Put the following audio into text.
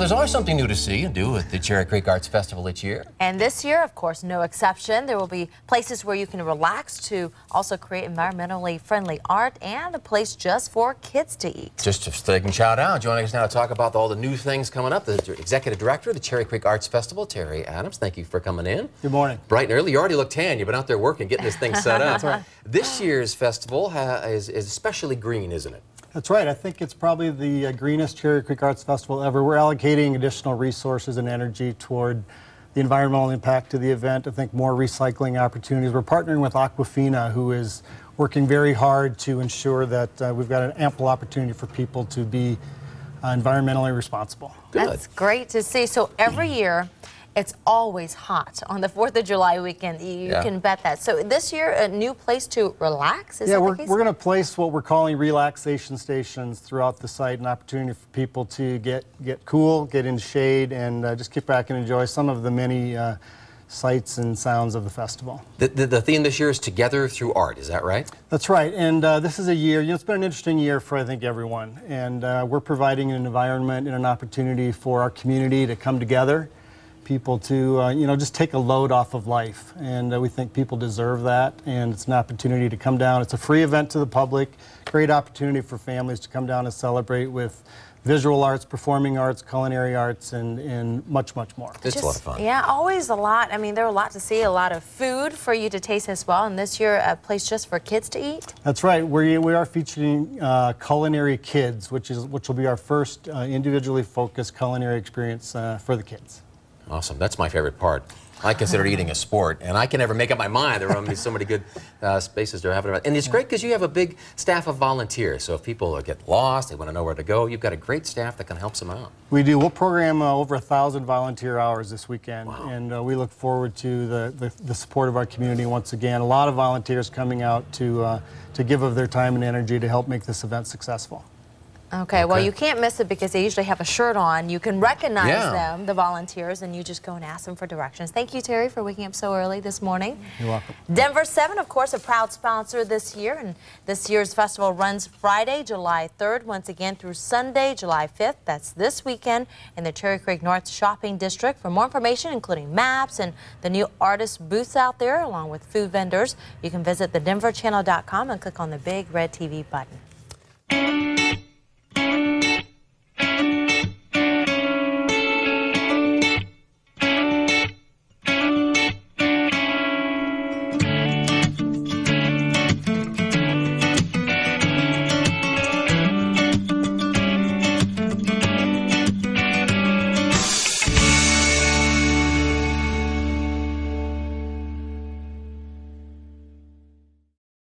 there's always something new to see and do at the Cherry Creek Arts Festival each year. And this year, of course, no exception. There will be places where you can relax to also create environmentally friendly art and a place just for kids to eat. Just taking shout out. Joining us now to talk about all the new things coming up, the Executive Director of the Cherry Creek Arts Festival, Terry Adams. Thank you for coming in. Good morning. Bright and early. You already look tan. You've been out there working, getting this thing set up. That's right. This year's festival is especially green, isn't it? That's right. I think it's probably the greenest Cherry Creek Arts Festival ever. We're allocating additional resources and energy toward the environmental impact of the event. I think more recycling opportunities. We're partnering with Aquafina, who is working very hard to ensure that we've got an ample opportunity for people to be environmentally responsible. Good. That's great to see. So every year, it's always hot on the 4th of July weekend. You can bet that. So this year, a new place to relax? Is that the case? We're going to place what we're calling relaxation stations throughout the site, an opportunity for people to get cool, get in shade, and just kick back and enjoy some of the many sights and sounds of the festival. The theme this year is Together Through Art, is that right? That's right, and this is a year, it's been an interesting year for, I think, everyone, and we're providing an environment and an opportunity for our community to come together, people to, just take a load off of life, and we think people deserve that, and it's an opportunity to come down. It's a free event to the public, great opportunity for families to come down and celebrate with visual arts, performing arts, culinary arts, and much, much more. It's a lot of fun. Yeah, always a lot. I mean, there are a lot to see, a lot of food for you to taste as well, and this year, a place just for kids to eat? That's right. We are featuring Culinary Kids, which will be our first individually focused culinary experience for the kids. Awesome. That's my favorite part. I consider eating a sport, and I can never make up my mind. There are only so many good spaces to have it. And it's great because you have a big staff of volunteers. So if people get lost, they want to know where to go, you've got a great staff that can help them out. We do. We'll program over 1,000 volunteer hours this weekend, wow. And we look forward to the support of our community once again. A lot of volunteers coming out to give of their time and energy to help make this event successful. Okay, well, you can't miss it because they usually have a shirt on. You can recognize them, the volunteers, and you just go and ask them for directions. Thank you, Terry, for waking up so early this morning. You're welcome. Denver 7, of course, a proud sponsor this year, and this year's festival runs Friday, July 3rd, once again through Sunday, July 5th. That's this weekend in the Cherry Creek North Shopping District. For more information, including maps and the new artist booths out there, along with food vendors, you can visit thedenverchannel.com and click on the big red TV button.